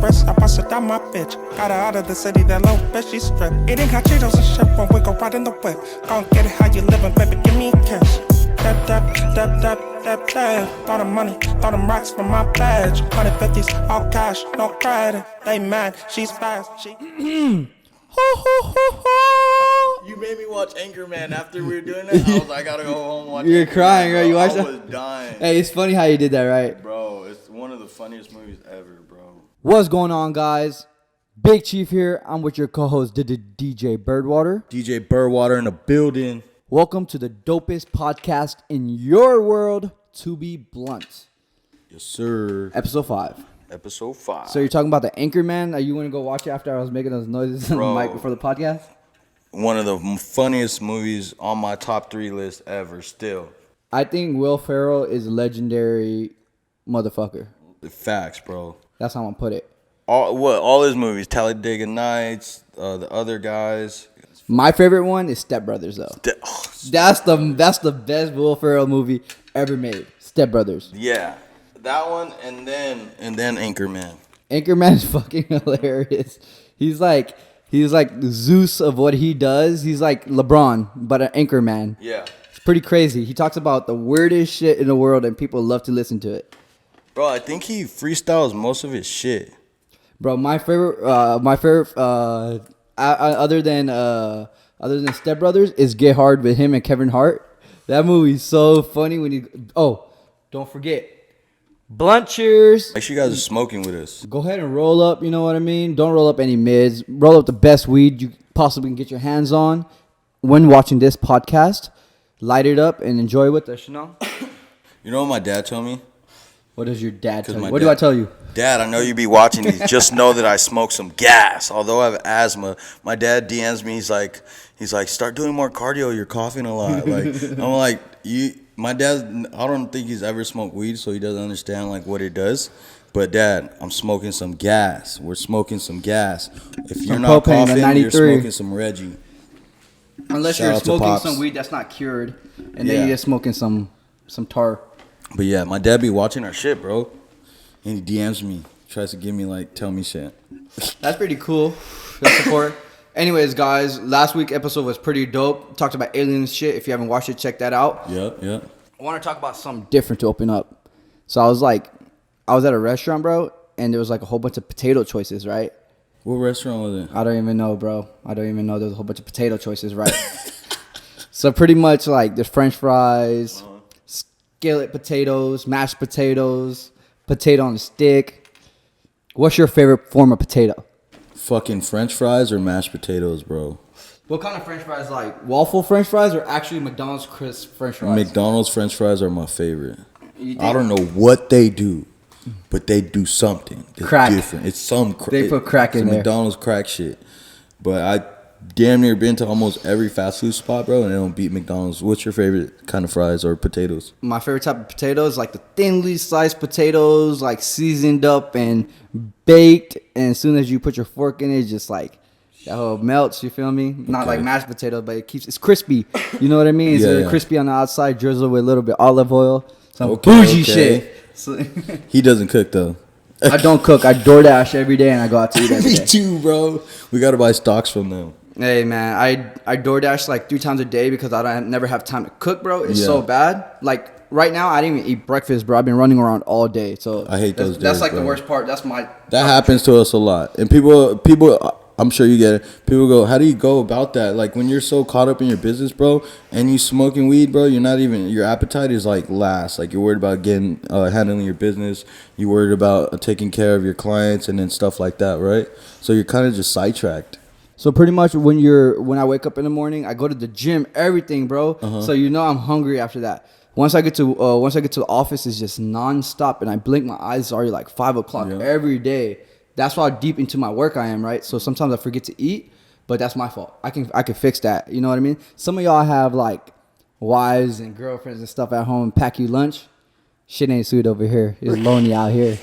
wrist, I busted down my bitch. Got her out of the city, that little bitch, she stripped. Eating hot Cheetos and shit when we go right in the whip. Gon' get it how you living, baby, give me a kiss. Throw the money, throw them rocks for my badge. 150s, all cash, no credit. They mad, she's fast, You made me watch Anchorman after we were doing that. I was like, I gotta go home and watch You're Anchorman, crying, right? You watched I that? was dying. Hey, it's funny how you did that, right? Bro, it's one of the funniest movies ever, bro. What's going on, guys? Big Chief here. I'm with your co-host, DJ Birdwater. DJ Birdwater in the building. Welcome to the dopest podcast in your world, to be blunt. Yes, sir. Episode 5. Episode 5. So you're talking about the Anchorman? Are you going to go watch it after I was making those noises on the mic before the podcast? One of the funniest movies on my top 3 list ever still. I think Will Ferrell is a legendary motherfucker. The facts, bro. That's how I'm going to put it. All his movies, Talladega Nights, the other guys. My favorite one is Step Brothers, though. That's the best Will Ferrell movie ever made. Step Brothers. Yeah, that one, and then Anchorman. Anchorman is fucking hilarious. He's like Zeus of what he does. He's like LeBron, but an Anchorman. Yeah. It's pretty crazy. He talks about the weirdest shit in the world, and people love to listen to it. Bro, I think he freestyles most of his shit. Bro, my favorite, other than Step Brothers, is Get Hard with him and Kevin Hart. That movie's so funny when he. Oh, don't forget, blunt cheers. Make sure you guys are smoking with us. Go ahead and roll up. You know what I mean? Don't roll up any mids. Roll up the best weed you possibly can get your hands on when watching this podcast. Light it up and enjoy with us. You know. You know what my dad told me? What does your dad tell you? What do I tell you? Dad, I know you be watching these. Just know that I smoke some gas. Although I have asthma, my dad DMs me. He's like, start doing more cardio. You're coughing a lot. Like, I'm like, my dad, I don't think he's ever smoked weed, so he doesn't understand like what it does. But Dad, I'm smoking some gas. We're smoking some gas. If you're not coughing, you're smoking some Reggie. Unless you're smoking some weed that's not cured, and then you're just smoking some tar. But yeah, my dad be watching our shit, bro. And he DMs me, tries to give me like, tell me shit. That's pretty cool. That's support. Anyways, guys, last week's episode was pretty dope. Talked about aliens shit. If you haven't watched it, check that out. Yep. I want to talk about something different to open up. So I was at a restaurant, bro, and there was like a whole bunch of potato choices, right? What restaurant was it? I don't even know, bro. I don't even know. There's a whole bunch of potato choices, right? So pretty much like there's French fries, skillet potatoes, mashed potatoes, potato on a stick. What's your favorite form of potato? Fucking French fries or mashed potatoes, bro? What kind of French fries? Like waffle French fries or actually McDonald's crisp French fries? McDonald's French fries are my favorite. I don't know what they do, but they do something. It's crack. Different. It's some crack. They put crack in there. McDonald's crack shit. But I damn near been to almost every fast food spot, bro, and they don't beat McDonald's. What's your favorite kind of fries or potatoes? My favorite type of potatoes, like the thinly sliced potatoes, like seasoned up and baked. And as soon as you put your fork in it, it's just like that whole melts. You feel me? Not like mashed potato, but it's crispy. You know what I mean? It's crispy on the outside, drizzled with a little bit olive oil. Some bougie shit. So he doesn't cook though. I don't cook. I DoorDash every day and I go out to eat every day. Me too, bro. We gotta buy stocks from them. Hey man, I DoorDash like 3 times a day because I never have time to cook, bro. It's so bad. Like right now, I didn't even eat breakfast, bro. I've been running around all day, so I hate those days. That's like bro. the worst part. That happens to us a lot, and people. I'm sure you get it. People go, how do you go about that? Like when you're so caught up in your business, bro, and you smoking weed, bro, your appetite is like last. Like you're worried about handling your business. You're worried about taking care of your clients and then stuff like that, right? So you're kind of just sidetracked. So pretty much when I wake up in the morning, I go to the gym, everything, bro. So I'm hungry after that. Once I get to the office, it's just nonstop, and I blink my eyes, it's already like 5 o'clock every day. That's how deep into my work I am, right? So sometimes I forget to eat, but that's my fault. I can fix that. You know what I mean? Some of y'all have like wives and girlfriends and stuff at home and pack you lunch. Shit ain't sweet over here. It's lonely out here.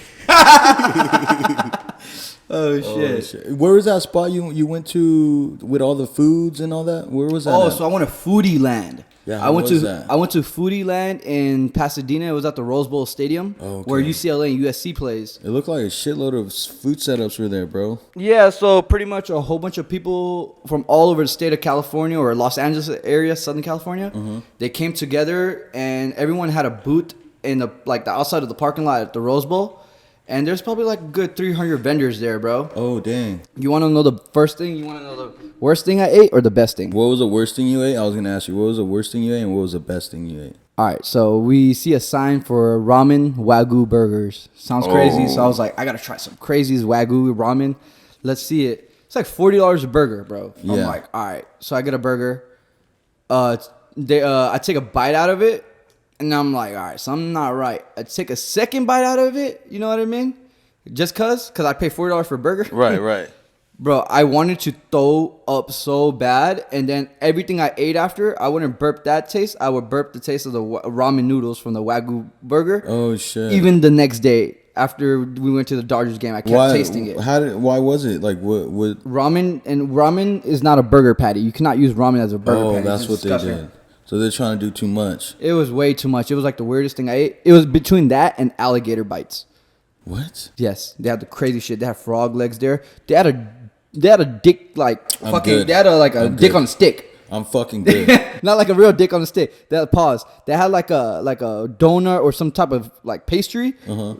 Oh shit. Where was that spot you went to with all the foods and all that? Where was that? Oh, at? so I went to Foodie Land. Yeah, I went to that? I went to Foodie Land in Pasadena. It was at the Rose Bowl Stadium where UCLA and USC plays. It looked like a shitload of food setups were there, bro. Yeah, so pretty much a whole bunch of people from all over the state of California or Los Angeles area, Southern California. They came together and everyone had a booth in the outside of the parking lot at the Rose Bowl. And there's probably like a good 300 vendors there, bro. Oh, dang. You want to know the first thing? You want to know the worst thing I ate or the best thing? What was the worst thing you ate? I was going to ask you, what was the worst thing you ate and what was the best thing you ate? All right, so we see a sign for ramen Wagyu burgers. Sounds crazy, so I was like, I got to try some crazy Wagyu ramen. Let's see it. It's like $40 a burger, bro. I'm like, all right. So I get a burger. I take a bite out of it. And I'm like, all right, something not right. I take a second bite out of it. You know what I mean? Just cause I pay $40 for a burger. Right. Bro, I wanted to throw up so bad. And then everything I ate after, I wouldn't burp that taste. I would burp the taste of the ramen noodles from the Wagyu burger. Oh, shit. Even the next day after we went to the Dodgers game, I kept tasting it. Why was it? Like, what? Ramen is not a burger patty. You cannot use ramen as a burger patty. Oh, that's what they did. So they're trying to do too much. It was way too much. It was like the weirdest thing I ate. It was between that and alligator bites. What? Yes, they had the crazy shit. They had frog legs there. They had a dick like fucking. Good. They had a dick on a stick. I'm fucking good. Not like a real dick on a stick. They had like a donut or some type of like pastry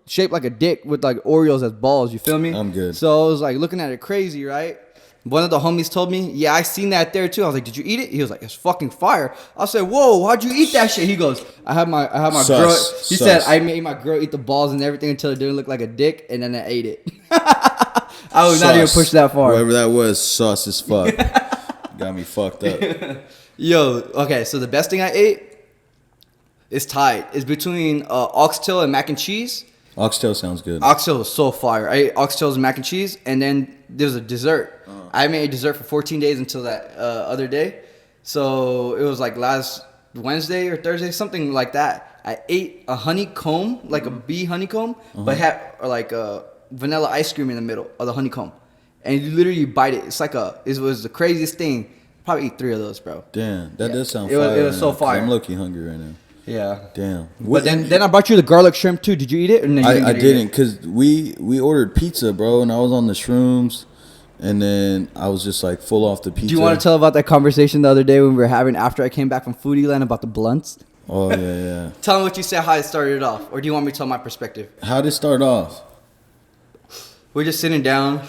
shaped like a dick with like Oreos as balls. You feel me? I'm good. So I was like looking at it crazy, right? One of the homies told me, yeah, I seen that there too. I was like, did you eat it? He was like, it's fucking fire. I said, whoa, how'd you eat that shit? He goes, I have my girl. He said, I made my girl eat the balls and everything until it didn't look like a dick, and then I ate it. I was not even pushed that far. Whoever that was, sus as fuck. Got me fucked up. Yo, okay, so the best thing I ate is tied. It's between oxtail and mac and cheese. Oxtail sounds good. Oxtail was so fire. I ate oxtails and mac and cheese, and then there's a dessert. I made a dessert for 14 days until that other day. So it was like last Wednesday or Thursday, something like that. I ate a honeycomb, like a bee honeycomb, but had like a vanilla ice cream in the middle of the honeycomb. And you literally bite it. It was the craziest thing. Probably eat 3 of those, bro. Damn, that does sound fire. It was so fire. I'm low-key hungry right now. Yeah. Damn. But then I brought you the garlic shrimp too. Did you eat it? Or I didn't, because we ordered pizza, bro, and I was on the shrooms. And then I was just like full off the pizza. Do you want to tell about that conversation the other day when we were having after I came back from Foodie Land about the blunts? Oh, yeah. Tell me what you said, how it started off. Or do you want me to tell my perspective? How did it start off? We're just sitting down,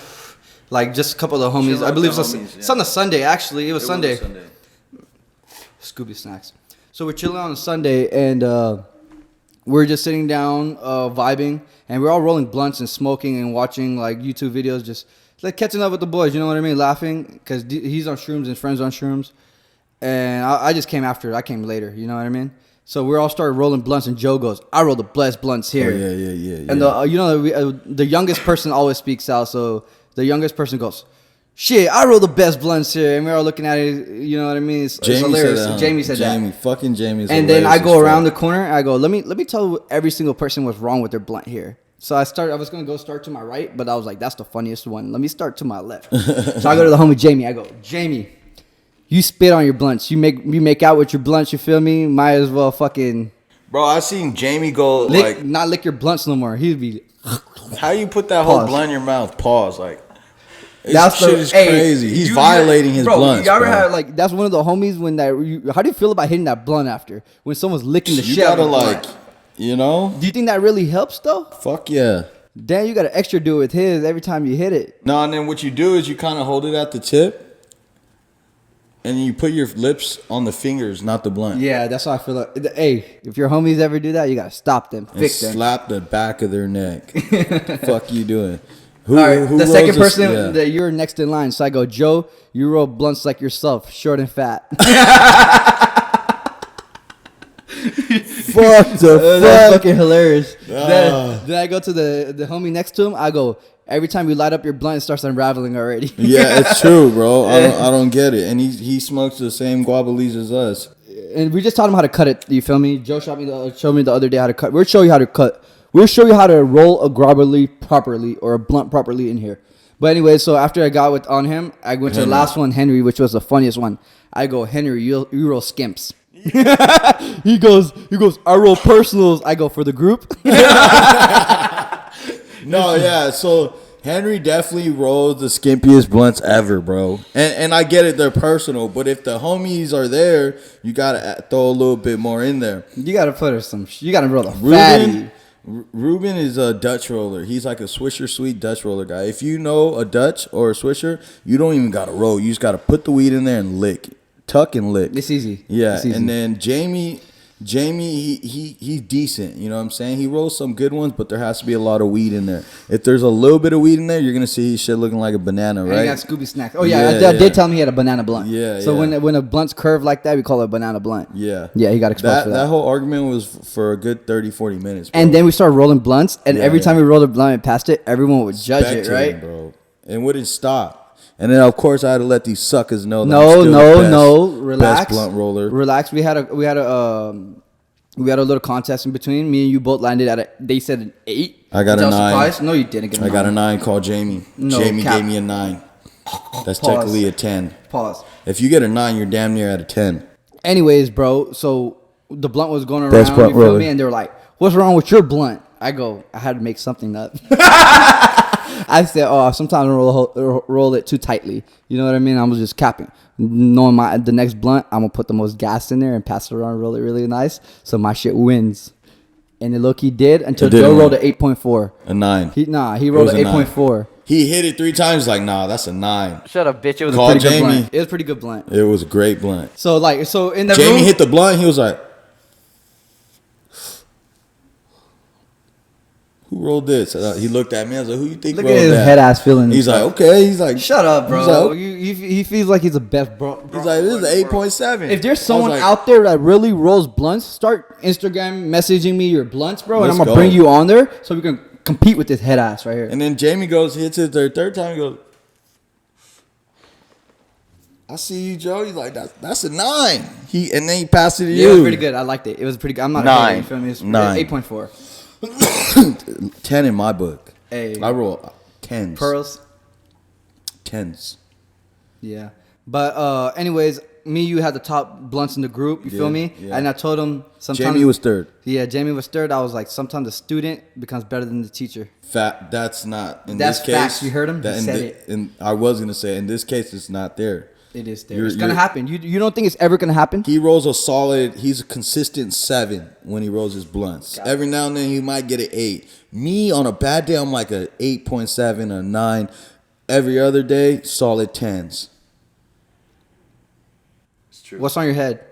like just a couple of the homies. I believe it's on a Sunday, actually. It was Sunday. Scooby snacks. So we're chilling on a Sunday, and we're just sitting down, vibing. And we're all rolling blunts and smoking and watching like YouTube videos, just like catching up with the boys, you know what I mean? Laughing, because he's on shrooms and friends on shrooms. And I just came after it. I came later, you know what I mean? So we all started rolling blunts, and Joe goes, I roll the best blunts here. Oh, yeah. And the youngest person always speaks out, so the youngest person goes, shit, I roll the best blunts here. And we're all looking at it, you know what I mean? It's hilarious. Said that, huh? Jamie said that. Fucking Jamie's and then I go around the corner, and I go, let me tell every single person what's wrong with their blunt here. So I was going to go start to my right, but I was like, that's the funniest one. Let me start to my left. So I go to the homie Jamie. I go, Jamie, you spit on your blunts. You make out with your blunts, you feel me? Might as well fucking... Bro, I seen Jamie go not lick your blunts no more. He'd be... How you put that whole blunt in your mouth? Pause. Like, that's shit is crazy. He's violating his blunts, you ever had, like, that's one of the homies when how do you feel about hitting that blunt after? When someone's licking the shit out of the blunt? You know? Do you think that really helps, though? Fuck yeah. Damn, you got to extra do it with his every time you hit it. No, and then what you do is you kind of hold it at the tip, and you put your lips on the fingers, not the blunt. Yeah, that's how I feel. Hey, if your homies ever do that, you got to stop them. Fix them. Slap the back of their neck. Fuck you doing? All right, the second person that you're next in line. So I go, Joe, you roll blunts like yourself, short and fat. Fuck the fuck. That's fucking hilarious. Then I go to the homie next to him. I go, every time you light up your blunt, it starts unraveling already. Yeah, it's true, bro. I don't get it. And he smokes the same guabalese as us. And we just taught him how to cut it. You feel me? Joe showed me the other day how to cut. We'll show you how to cut. We'll show you how to roll a guabali properly or a blunt properly in here. But anyway, so after I got on him, I went to the last one, Henry, which was the funniest one. I go, Henry, you roll skimps. he goes, I roll personals. I go, for the group. No, yeah. So Henry definitely rolls the skimpiest blunts ever, bro. And I get it, they're personal. But if the homies are there, you gotta throw a little bit more in there. You gotta put some. You gotta roll a fatty. Ruben is a Dutch roller. He's like a Swisher Sweet Dutch roller guy. If you know a Dutch or a Swisher, you don't even gotta roll. You just gotta put the weed in there and lick, tuck and lick. It's easy. Yeah, it's easy. And then Jamie, he's decent. You know what I'm saying? He rolls some good ones, but there has to be a lot of weed in there. If there's a little bit of weed in there, you're gonna see his shit looking like a banana, right? And he got Scooby snacks. Oh yeah, I did tell him he had a banana blunt. Yeah. So when a blunt's curved like that, we call it a banana blunt. Yeah. Yeah, he got exposed for that. That whole argument was for a good 30, 40 minutes, bro. And then we started rolling blunts, and every time we rolled a blunt and passed it, everyone would judge it, right? Bro. And wouldn't stop. And then of course I had to let these suckers know that relax, best blunt roller. Relax. We had a little contest in between. Me and you both landed they said an 8. I got a 9. Surprised. No, you didn't get a 9. I got a 9 called Jamie. No, Jamie cap. gave me a 9. That's Pause. technically a 10. Pause. If you get a 9, you're damn near at a 10. Anyways, bro, so the blunt was going around, Best blunt you feel roller. me? And they were like, what's wrong with your blunt? I go, I had to make something up. I said, sometimes I roll it too tightly. You know what I mean? I was just capping. Knowing the next blunt, I'm going to put the most gas in there and pass it around and roll it really nice. So my shit wins. And the look he did until Joe rolled an 8.4. A 9. He rolled an 8.4. He hit it 3 times like, nah, that's a 9. Shut up, bitch. It was Call a pretty Jamie. good blunt. It was a pretty good blunt. It was a great blunt. So in the Jamie room, hit the blunt. He was like, who rolled this? He looked at me. I was like, who you think look rolled at his that? head ass feeling. He's like, okay. He's like, shut up, bro. He's like, He feels like he's the best, bro. he's like, this is an 8.7. If there's someone out there that really rolls blunts, start Instagram messaging me your blunts, bro, and I'm gonna bring you on there so we can compete with this head ass right here. And then Jamie hits it their third time. He goes, I see you, Joe. He's like, that's a 9. And then he passed it to you. It was pretty good. I liked it. It was pretty good. I'm not 9. You feel me? It's 9. 8.4. 10 in my book. Hey. I roll 10s. Pearls. 10s. Yeah. But anyways, me and you had the top blunts in the group. You feel me? Yeah. And I told him sometimes Jamie was third. Yeah, Jamie was third. I was like, sometimes the student becomes better than the teacher. That's not in That's this case. facts. You heard him? He said it. And I was gonna say in this case it's not there. It is there. It's gonna happen. You don't think it's ever gonna happen? He rolls he's a consistent 7 when he rolls his blunts. Every now and then he might get an 8. Me on a bad day, I'm like a 8.7, a 9. Every other day, solid 10s. It's true. What's on your head?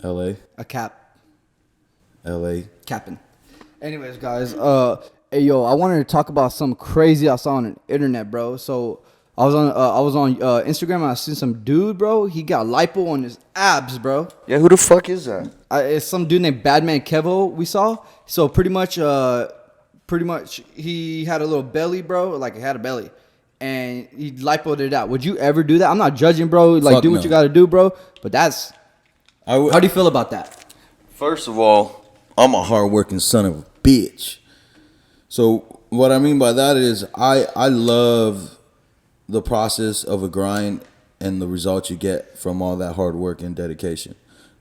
LA. A cap. LA. Capping. Anyways, guys, hey yo, I wanted to talk about something crazy I saw on the internet, bro. So I was on Instagram and I seen some dude, bro. He got lipo on his abs, bro. Yeah, who the fuck is that? It's some dude named Badman Kevo we saw. So pretty much he had a little belly, bro. Like he had a belly, and he lipoed it out. Would you ever do that? I'm not judging, bro. Like Fuck do what no. you got to do, bro. But that's how do you feel about that? First of all, I'm a hardworking son of a bitch. So what I mean by that is I love the process of a grind and the results you get from all that hard work and dedication.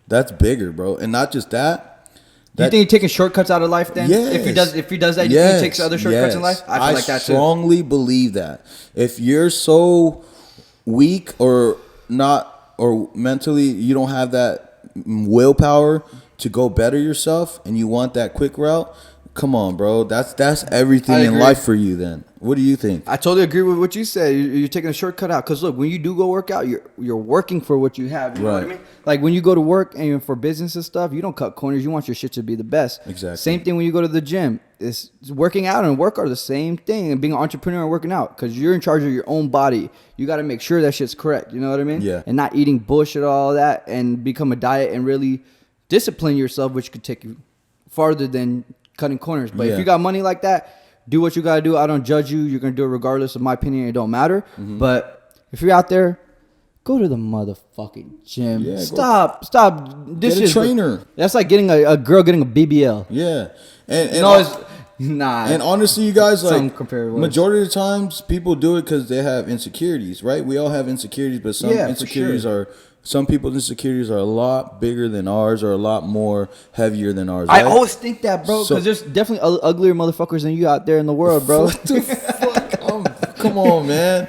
That's bigger, bro. And not just that. Do you think he's taking shortcuts out of life then? Yes. If he does that, you think he takes other shortcuts in life? I feel like that too. I strongly believe that. If you're so weak or not, or mentally you don't have that willpower to go better yourself and you want that quick route, come on, bro. That's everything in life for you then. What do you think? I totally agree with what you said. You're taking a shortcut out. Because look, when you do go work out, you're working for what you have. You know what I mean? Like when you go to work and you're for business and stuff, you don't cut corners. You want your shit to be the best. Exactly. Same thing when you go to the gym. It's working out and work are the same thing. And being an entrepreneur and working out. Because you're in charge of your own body. You got to make sure that shit's correct. You know what I mean? Yeah. And not eating bullshit, all that. And become a diet and really discipline yourself, which could take you farther than cutting corners. But if you got money like that, do what you gotta do. I don't judge you. You're gonna do it regardless of my opinion. It don't matter. Mm-hmm. But if you're out there, go to the motherfucking gym. Yeah, stop. This get a trainer. That's like getting a girl getting a BBL. Yeah, And Nah. And honestly, you guys, Some like, compare worse. majority of the times, people do it because they have insecurities, right? We all have insecurities, but some Yeah, for insecurities sure. are, some people's insecurities are a lot bigger than ours or a lot more heavier than ours, right? I always think that, bro, So- because there's definitely uglier motherfuckers than you out there in the world, bro. What the fuck? Come on, man.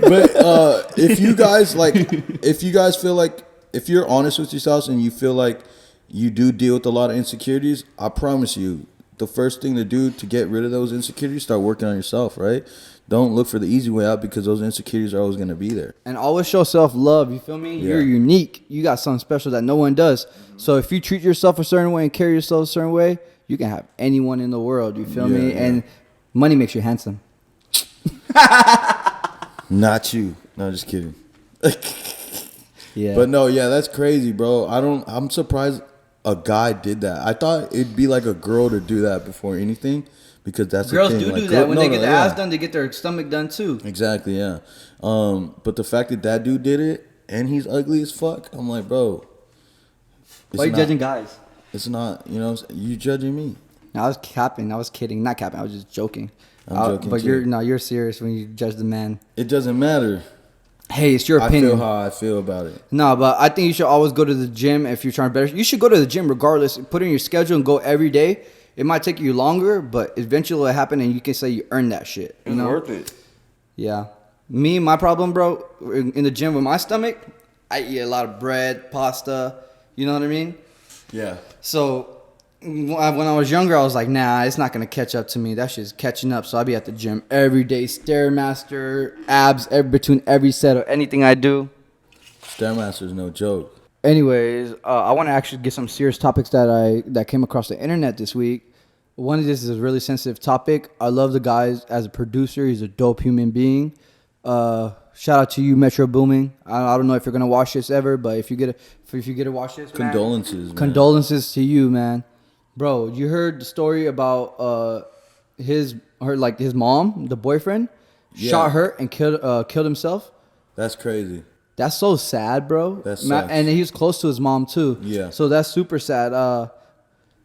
But if you guys feel like, if you're honest with yourselves and you feel like you do deal with a lot of insecurities, I promise you, the first thing to do to get rid of those insecurities, start working on yourself, right? Don't look for the easy way out because those insecurities are always going to be there. And always show self-love, you feel me? Yeah. You're unique. You got something special that no one does. So if you treat yourself a certain way and carry yourself a certain way, you can have anyone in the world, you feel me? Yeah. And money makes you handsome. Not you. No, just kidding. Yeah. But no, yeah, that's crazy, bro. I'm surprised a guy did that. I thought it'd be like a girl to do that before anything, because that's Girls the thing. do Like, do that. When they get their yeah. ass done, they get their stomach done too. Exactly, yeah. But the fact that that dude did it and he's ugly as fuck, I'm like, bro. Why are you judging guys? It's not, you judging me. No, I was capping. I was kidding. Not capping. I was just joking. I'm joking But too. you're serious when you judge the man. It doesn't matter. Hey, it's your I opinion. feel how I feel about it. No, but I think you should always go to the gym if you're trying to better. You should go to the gym regardless. Put in your schedule and go every day. It might take you longer, but eventually it'll happen, and you can say you earned that shit. You know? worth it. Yeah. My problem, bro, in the gym with my stomach, I eat a lot of bread, pasta. You know what I mean? Yeah. So when I was younger, I was like, nah, it's not going to catch up to me. That shit's catching up. So I'll be at the gym every day, Stairmaster, abs between every set of anything I do. Stairmaster's no joke. Anyways, I want to actually get some serious topics that came across the internet this week. One of this is a really sensitive topic. I love the guy as a producer. He's a dope human being. Shout out to you, Metro Booming. I don't know if you're gonna watch this ever, but if you get to watch this, man, Condolences, man. condolences to you, man. Bro, you heard the story about his mom, the boyfriend, Yeah. shot her and killed himself. That's crazy. That's so sad, bro. That sucks. And he was close to his mom too. Yeah. So that's super sad.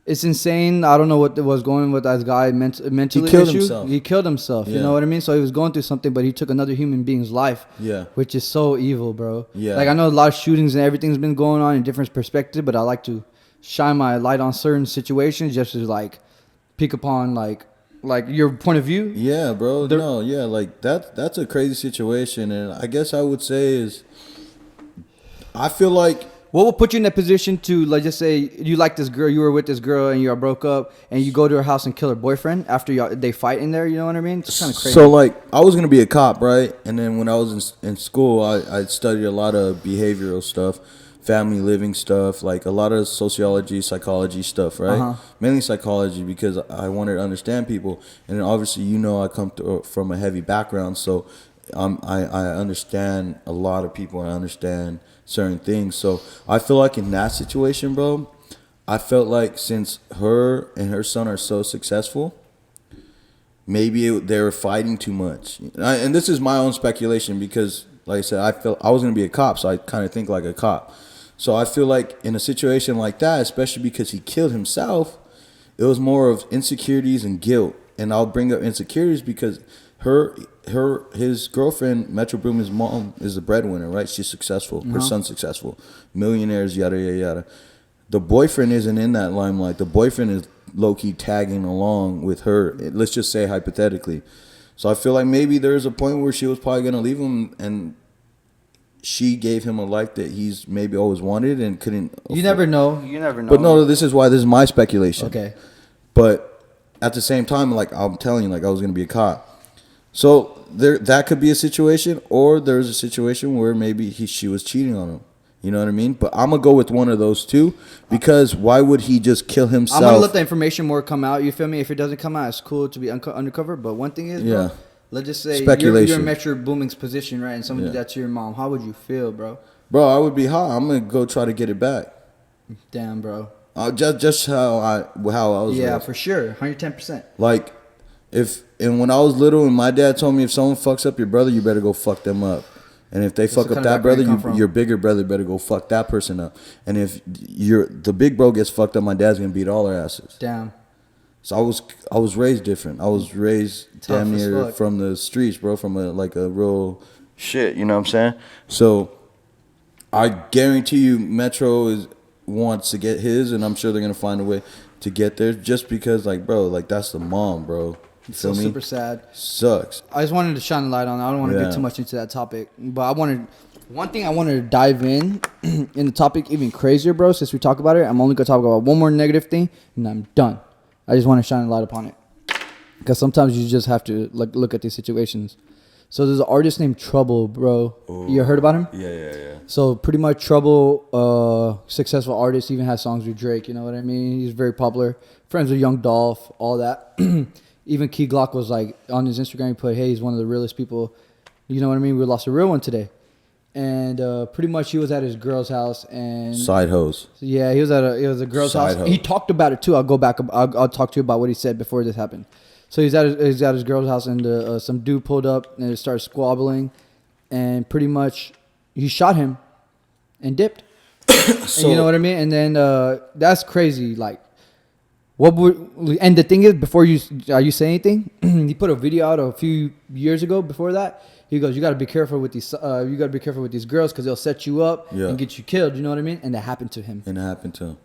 It's insane. I don't know what was going with that guy mentally. He killed issue. himself. He killed himself. You Yeah. know what I mean? So he was going through something, but he took another human being's life. Yeah. Which is so evil, bro. Yeah. Like I know a lot of shootings and everything's been going on in different perspectives, but I like to shine my light on certain situations just to like pick upon like your point of view. Yeah, bro. Like that's a crazy situation, and I guess I would say is, I feel like, What will put you in that position to, like, just say you like this girl, you were with this girl, and you all broke up, and you go to her house and kill her boyfriend after they fight in there? You know what I mean? It's kind of crazy. so like I was gonna be a cop, right? And then when I was in school, I studied a lot of behavioral stuff, family living stuff, like a lot of sociology, psychology stuff, right? Uh-huh. Mainly psychology, because I wanted to understand people, and then obviously I come from a heavy background, so I understand a lot of people. I understand certain things. So I feel like in that situation, bro, I felt like since her and her son are so successful, maybe they were fighting too much. And this is my own speculation because, like I said, I felt I was going to be a cop, so I kind of think like a cop. So I feel like in a situation like that, especially because he killed himself, it was more of insecurities and guilt. And I'll bring up insecurities because his girlfriend, Metro Boomin's mom, is a breadwinner, right? She's successful. Her son's successful. Millionaires, yada, yada, yada. The boyfriend isn't in that limelight. The boyfriend is low-key tagging along with her. Let's just say hypothetically. So I feel like maybe there's a point where she was probably going to leave him, and she gave him a life that he's maybe always wanted and couldn't afford. You never know. You never know. But no, this is my speculation. Okay. But at the same time, like I'm telling you, like I was going to be a cop. So that could be a situation, or there's a situation where maybe she was cheating on him. You know what I mean? But I'm going to go with one of those two, because why would he just kill himself? I'm going to let the information more come out. You feel me? If it doesn't come out, it's cool to be undercover. But one thing is, Yeah. bro, let's just say Speculation. you're in Metro Booming's position, right? And somebody Yeah. that's your mom. How would you feel, bro? Bro, I would be hot. I'm going to go try to get it back. Damn, bro. Just how I was Yeah, raised. for sure. 110%. Like, when I was little and my dad told me if someone fucks up your brother, you better go fuck them up. And if they fuck up that brother, your bigger brother better go fuck that person up. And if the big bro gets fucked up, my dad's gonna beat all our asses. Damn. So I was raised different. I was raised damn near from the streets, bro, from a real shit. You know what I'm saying? So I guarantee you, Metro wants to get his, and I'm sure they're gonna find a way to get there. Just because, like, bro, like that's the mom, bro. You feel me? Super sad. Sucks. I just wanted to shine a light on it. I don't want to get too much into that topic, but one thing I wanted to dive in the topic even crazier, bro. Since we talk about it, I'm only gonna talk about one more negative thing, and I'm done. I just want to shine a light upon it, because sometimes you just have to look at these situations. So there's an artist named Trouble, bro. Ooh. You heard about him? Yeah. So pretty much Trouble, successful artist, even has songs with Drake. You know what I mean? He's very popular. Friends with Young Dolph, all that. Even Key Glock was like on his Instagram. He put, "Hey, he's one of the realest people." You know what I mean? We lost a real one today. And pretty much he was at his girl's house and side hose. Yeah, he was at a girl's house. He talked about it too. I'll go back. I'll talk to you about what he said before this happened. So he's at his girl's house, and some dude pulled up and started squabbling, and pretty much he shot him and dipped. So, and you know what I mean? And then that's crazy. Like, and the thing is, before you say anything, he put a video out a few years ago. Before that, he goes, "You got to be careful with these. You got to be careful with these girls because they'll set you up and get you killed." You know what I mean? And that happened to him.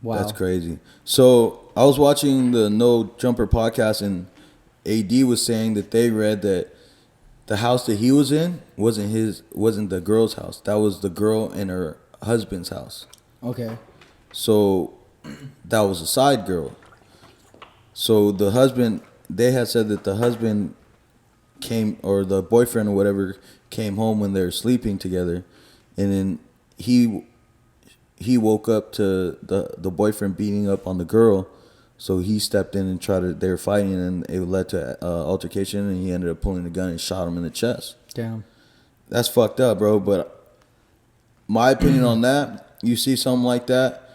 Wow, that's crazy. So I was watching the No Jumper podcast, and AD was saying that they read that the house that he was in wasn't the girl's house. That was the girl and her husband's house. Okay. So that was a side girl. So the husband, they had said that the husband came, or the boyfriend or whatever, came home when they were sleeping together, and then he woke up to the boyfriend beating up on the girl. So he stepped in and they were fighting, and it led to altercation, and he ended up pulling the gun and shot him in the chest. Damn. That's fucked up, bro. But my opinion on that, you see something like that,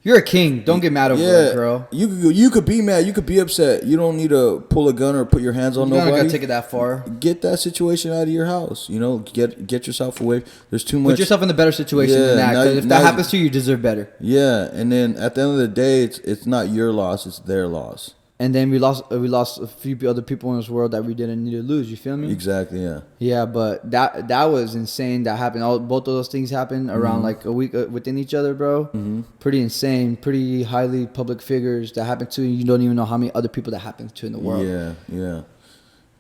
you're a king. Don't get mad over it, girl. You could be mad. You could be upset. You don't need to pull a gun or put your hands on nobody. You don't gotta take it that far. Get that situation out of your house. You know, get yourself away. There's too much. Put yourself in a better situation than that. Because if that happens to you, you deserve better. Yeah, and then at the end of the day, it's not your loss. It's their loss. And then we lost a few other people in this world that we didn't need to lose. You feel me? Exactly. Yeah. Yeah, but that was insane. That happened. Both of those things happened around like a week within each other, bro. Mm-hmm. Pretty insane. Pretty highly public figures that happened to. You don't even know how many other people that happened to in the world. Yeah.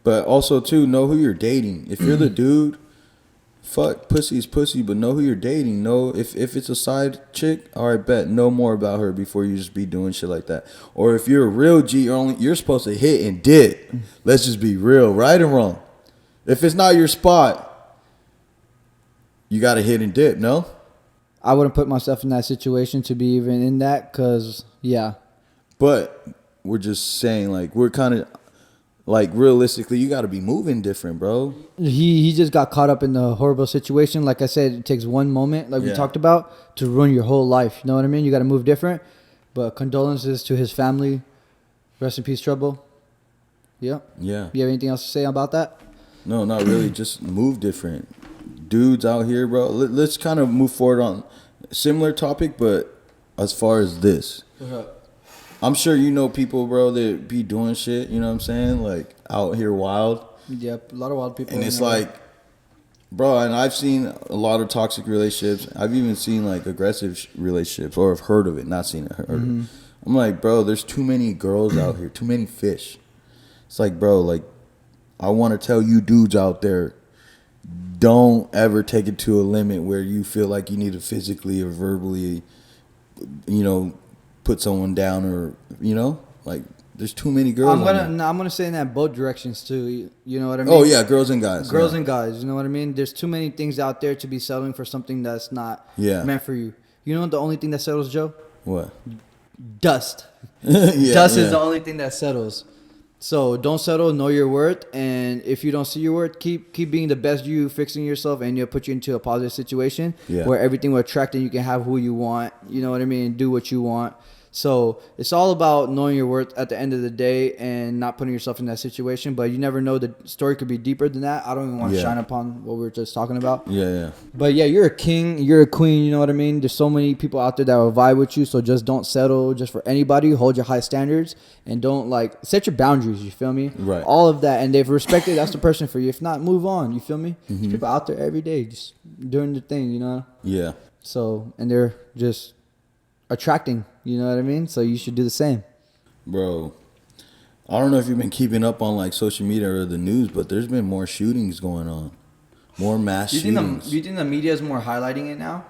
But also too, know who you're dating. If you're the dude, fuck, pussy's pussy, but know who you're dating. Know if it's a side chick, all right, bet. Know more about her before you just be doing shit like that. Or if you're a real G, you're supposed to hit and dip. Let's just be real, right and wrong. If it's not your spot, you got to hit and dip, no? I wouldn't put myself in that situation to be even in that, because, yeah. But we're just saying, like, we're kind of... Like, realistically, you got to be moving different, bro. He just got caught up in the horrible situation. Like I said, it takes one moment, like we talked about, to ruin your whole life. You know what I mean? You got to move different. But condolences to his family. Rest in peace, Trouble. Yeah. You have anything else to say about that? No, not really. Just move different. Dudes out here, bro. Let's kind of move forward on a similar topic, but as far as this. I'm sure you know people, bro, that be doing shit, you know what I'm saying? Like, out here wild. Yep, a lot of wild people. And it's like, bro, and I've seen a lot of toxic relationships. I've even seen, like, aggressive relationships, or have heard of it, not seen it, heard of it. I'm like, bro, there's too many girls out here, too many fish. It's like, bro, like, I want to tell you dudes out there, don't ever take it to a limit where you feel like you need to physically or verbally, you know, put someone down, or like, there's too many girls. I'm gonna say in that both directions too. You know what I mean? Oh yeah, girls and guys. And guys. You know what I mean? There's too many things out there to be settling for something that's not meant for you. You know the only thing that settles, Joe? What? Dust. Dust is the only thing that settles. So don't settle. Know your worth, and if you don't see your worth, keep being the best you, fixing yourself, and it'll put you into a positive situation where everything will attract and you can have who you want. You know what I mean? Do what you want. So it's all about knowing your worth at the end of the day and not putting yourself in that situation. But you never know, the story could be deeper than that. I don't even want to shine upon what we were just talking about. Yeah. But yeah, you're a king, you're a queen, you know what I mean? There's so many people out there that will vibe with you, so just don't settle just for anybody. Hold your high standards and don't set your boundaries, you feel me? Right. All of that, and they've respected, that's the person for you. If not, move on, you feel me? There's people out there every day just doing the thing, you know? Yeah. So, and they're just attracting, you know what I mean? So you should do the same. Bro, I don't know if you've been keeping up on social media or the news, but there's been more shootings going on. More mass shootings. Do you think the media is more highlighting it now?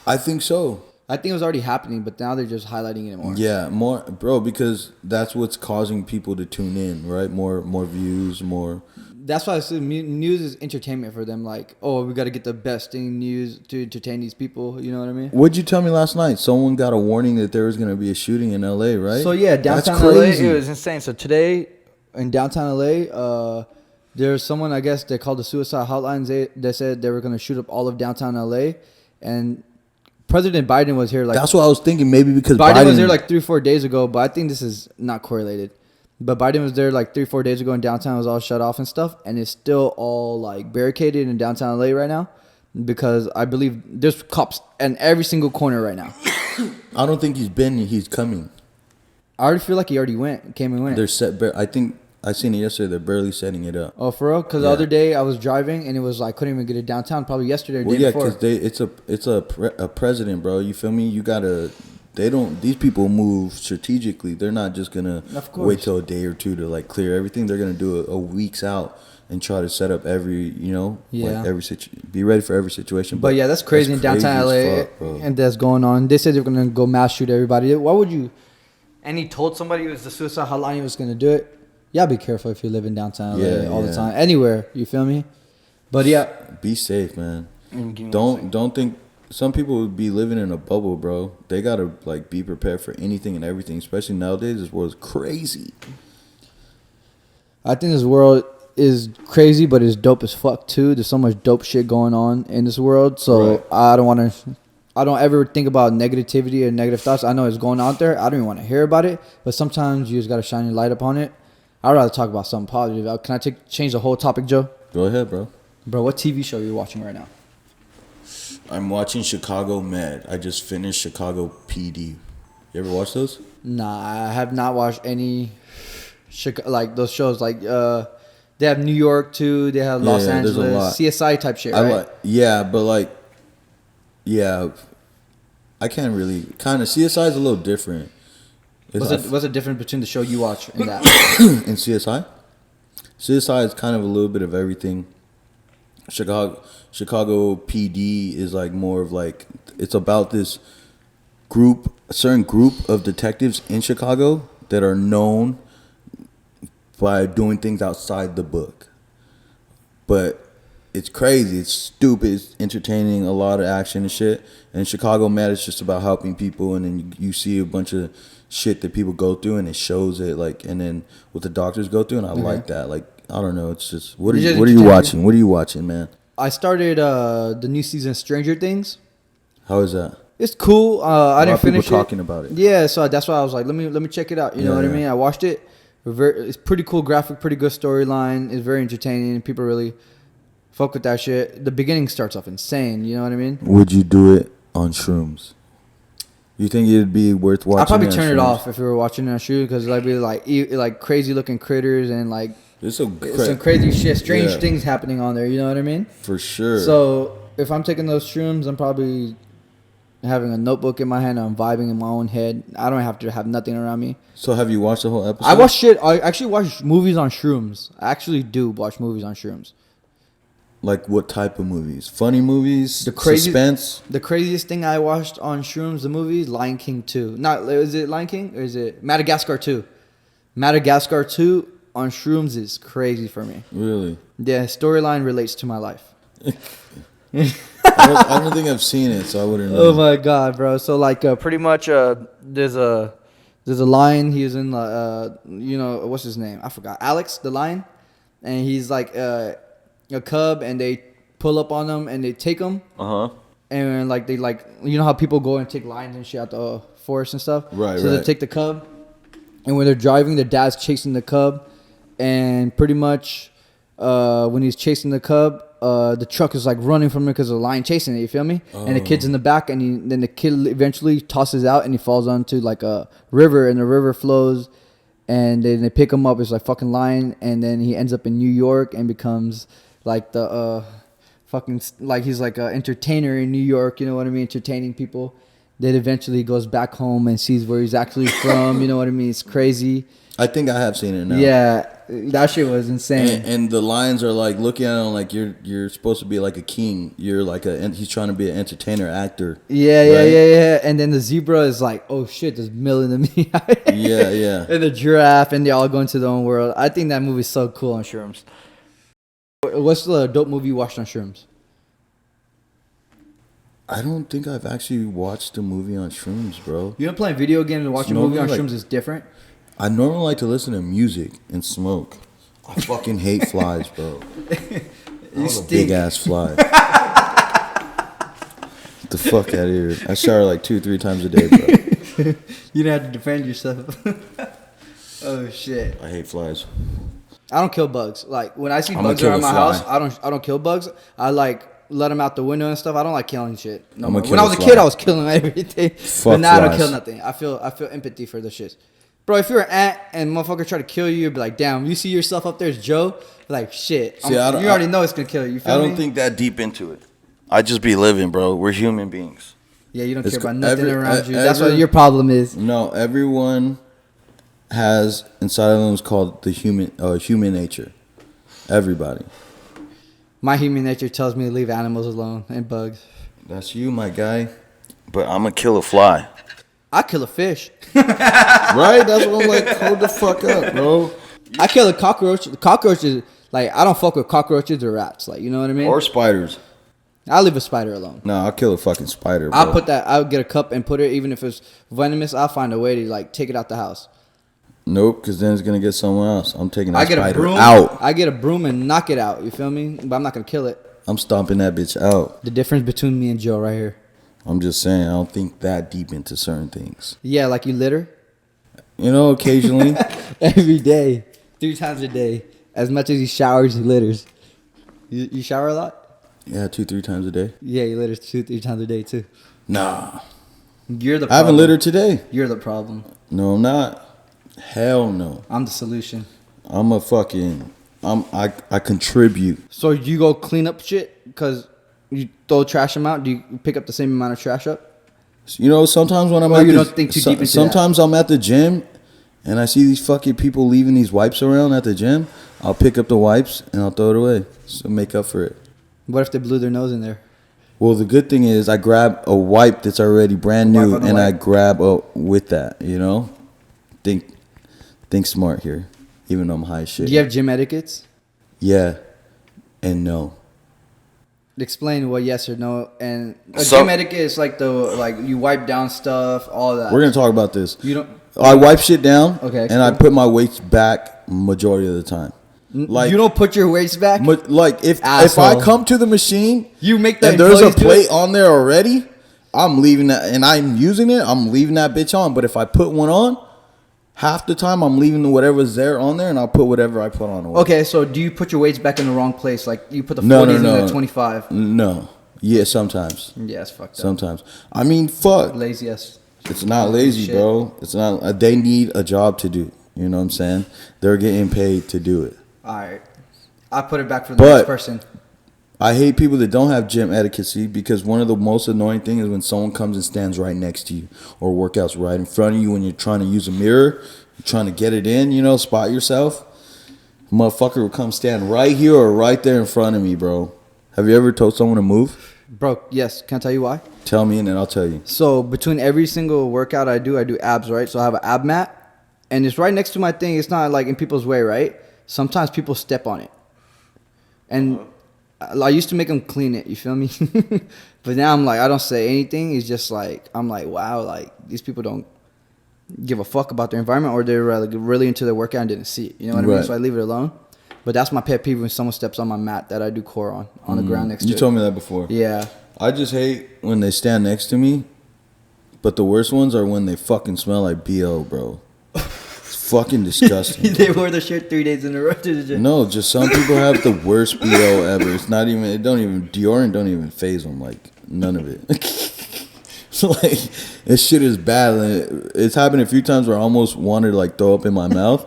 I think so. I think it was already happening, but now they're just highlighting it more. Yeah, more, bro, because that's what's causing people to tune in, right? More views, more. That's why I say news is entertainment for them. We got to get the best thing news to entertain these people. You know what I mean? What'd you tell me last night? Someone got a warning that there was going to be a shooting in LA, right? So yeah, downtown LA, it was insane. So today in downtown LA, there's someone, I guess they called the suicide hotlines. They said they were going to shoot up all of downtown LA, and President Biden was here. That's what I was thinking. Maybe because Biden was there 3-4 days ago, but I think this is not correlated. But Biden was there 3-4 days ago, and downtown was all shut off and stuff, and it's still all barricaded in downtown LA right now, because I believe there's cops in every single corner right now. I don't think he's coming. I already feel like he already came and went. They're set. I think I seen it yesterday. They're barely setting it up. Oh, for real? Because the other day I was driving and it was couldn't even get it downtown. Probably yesterday or day before. Because it's a president, bro. You feel me? You gotta. These people move strategically. They're not just gonna wait till a day or two to clear everything. They're gonna do it a weeks out and try to set up every be ready for every situation. But yeah, that's crazy in downtown LA, and that's going on. They said they're gonna go mass shoot everybody. Why would you? And he told somebody it was the suicide hotline he was gonna do it. Yeah, be careful if you live in downtown LA all the time. Anywhere, you feel me? But yeah, be safe, man. Don't think. Some people would be living in a bubble, bro. They gotta be prepared for anything and everything, especially nowadays. This world's crazy. I think this world is crazy, but it's dope as fuck too. There's so much dope shit going on in this world, so I don't ever think about negativity or negative thoughts. I know it's going out there. I don't even want to hear about it, but sometimes you just gotta shine your light upon it. I'd rather talk about something positive. Can I change the whole topic, Joe? Go ahead, bro. Bro, what TV show are you watching right now? I'm watching Chicago Med. I just finished Chicago PD. You ever watch those? Nah, I have not watched any those shows. They have New York too. They have Los Angeles, CSI type shit, right? I can't really CSI is a little different. What's the difference between the show you watch and that? In CSI? CSI is kind of a little bit of everything. Chicago PD is more of it's about this a certain group of detectives in Chicago that are known by doing things outside the book. But it's crazy, it's stupid, it's entertaining, a lot of action and shit. And Chicago Med is just about helping people, and then you see a bunch of shit that people go through, and it shows it and then what the doctors go through, and I like that. I don't know, it's just what are you watching? What are you watching, man? I started the new season of Stranger Things. How is that? It's cool. I didn't finish it. People talking about it. Yeah, so that's why I was like, let me check it out. You know what I mean? I watched it. It's pretty cool graphic, pretty good storyline. It's very entertaining. People really fuck with that shit. The beginning starts off insane. You know what I mean? Would you do it on shrooms? You think it'd be worth watching? I'd probably turn it off if we were watching it on shrooms, because it'd be crazy looking critters and There's some crazy shit, strange things happening on there. You know what I mean? For sure. So if I'm taking those shrooms, I'm probably having a notebook in my hand. I'm vibing in my own head. I don't have to have nothing around me. So have you watched the whole episode? I watch shit. I actually watch movies on shrooms. I actually do watch movies on shrooms. Like what type of movies? Funny movies? Suspense? The craziest thing I watched on shrooms, the movie, Lion King 2. Is it Lion King or is it Madagascar 2? Madagascar 2 on shrooms is crazy for me. Really? Yeah, storyline relates to my life. I don't think I've seen it, so I wouldn't know. Oh my god, bro! So pretty much, there's a lion. He was in what's his name? I forgot. Alex, the lion, and he's a cub, and they pull up on him and they take him. And they you know how people go and take lions and shit out the forest and stuff. Right, so they take the cub, and when they're driving, the dad's chasing the cub, and pretty much when he's chasing the cub, the truck is like running from him because of the lion chasing it. You feel me? And the kid's in the back, and then the kid eventually tosses out, and he falls onto like a river, and the river flows, and then they pick him up. It's like fucking lion, and then he ends up in New York and becomes like the fucking like he's like an entertainer in New York. You know what I mean? Entertaining people. Then eventually he goes back home and sees where he's actually from. You know what I mean? It's crazy. I think I have seen it now. Yeah, that shit was insane. And the lions are like looking at him like you're supposed to be like a king. You're like he's trying to be an entertainer, actor. Yeah, yeah, right? Yeah. And then the zebra is like, oh shit, there's a million of me. Yeah. And the giraffe, and they all go into their own world. I think that movie's so cool on shrooms. What's the dope movie you watched on shrooms? I don't think I've actually watched a movie on shrooms, bro. You know, playing video games and watching a movie on shrooms is different. I normally like to listen to music and smoke. I fucking hate flies, bro. You stink. A big ass fly. Get the fuck out of here. I shower like 2-3 times a day, bro. You don't have to defend yourself. Oh shit. I hate flies. I don't kill bugs. Like when I see bugs around my house, I don't kill bugs. I like let them out the window and stuff. I don't like killing shit. No more. When I was a kid, I was killing everything. But now I don't kill nothing. I feel empathy for the shit. Bro, if you're an ant and motherfucker try to kill you, you'd be like, damn, you see yourself up there as Joe? Like, shit. You already know it's going to kill you. I don't think that deep into it. I just be living, bro. We're human beings. Yeah, you don't care about nothing around you. That's what your problem is. No, everyone has inside of them is called the human nature. Everybody. My human nature tells me to leave animals alone and bugs. That's you, my guy. But I'm going to kill a fly. I kill a fish. Right? That's what I'm like, hold the fuck up, bro. I kill a cockroach. The cockroach is, like, I don't fuck with cockroaches or rats. Like, you know what I mean? Or spiders. I'll leave a spider alone. No, I'll kill a fucking spider, bro. I'll get a cup and put it, even if it's venomous, I'll find a way to, like, take it out the house. Nope, because then it's going to get someone else. I'm taking that spider out. I get a broom and knock it out. You feel me? But I'm not going to kill it. I'm stomping that bitch out. The difference between me and Joe right here. I'm just saying, I don't think that deep into certain things. Yeah, like you litter? You know, occasionally. Every day. 3 times a day. As much as he showers, he litters. You shower a lot? Yeah, 2-3 times a day. Yeah, he litters 2-3 times a day too. Nah. You're the problem. I haven't littered today. You're the problem. No, I'm not. Hell no. I'm the solution. I contribute. So you go clean up shit because you throw trash them out? Do you pick up the same amount of trash up? You know, sometimes when I'm sometimes I'm at the gym and I see these fucking people leaving these wipes around at the gym. I'll pick up the wipes and I'll throw it away. So make up for it. What if they blew their nose in there? Well, the good thing is I grab a wipe that's already brand new and I grab with that, you know? Think smart here, even though I'm high as shit. Do you have gym etiquettes? Yeah and no. Explain what yes or no. And gym etiquette is like you wipe down stuff, all that. We're gonna talk about this. I wipe shit down, okay, and I put my weights back majority of the time. Like you don't put your weights back. Like if I come to the machine, you make that. And there's a plate on there already. I'm leaving that, and I'm using it. I'm leaving that bitch on. But if I put one on, half the time I'm leaving whatever's there on there, and I'll put whatever I put on away. Okay, so do you put your weights back in the wrong place? Like you put the 40s in the 25? No. Yeah, sometimes. Yeah, it's fucked up. Sometimes. I mean, fuck. Lazy ass. It's not lazy, bro. It's not. They need a job to do. You know what I'm saying? They're getting paid to do it. All right. I put it back for the next person. I hate people that don't have gym etiquette, because one of the most annoying things is when someone comes and stands right next to you or workouts right in front of you when you're trying to use a mirror, you're trying to get it in, you know, spot yourself. Motherfucker will come stand right here or right there in front of me, bro. Have you ever told someone to move? Bro, yes. Can I tell you why? Tell me and then I'll tell you. So between every single workout I do abs, right? So I have an ab mat and it's right next to my thing. It's not like in people's way, right? Sometimes people step on it. And I used to make them clean it, you feel me? But now I'm like, I don't say anything. It's just like, I'm like, wow, like these people don't give a fuck about their environment, or they're like really into their workout and didn't see it. You know what I mean? So I leave it alone. But that's my pet peeve when someone steps on my mat that I do core on the ground next to it. You told me that before. Yeah. I just hate when they stand next to me But the worst ones are when they fucking smell like BO, bro. It's fucking disgusting. They wore the shirt 3 days in a row to the gym. No, just some people have the worst BO ever. It's not even. It don't even. Deodorant don't even phase them. Like none of it. So like, this shit is bad. It's happened a few times where I almost wanted to like throw up in my mouth.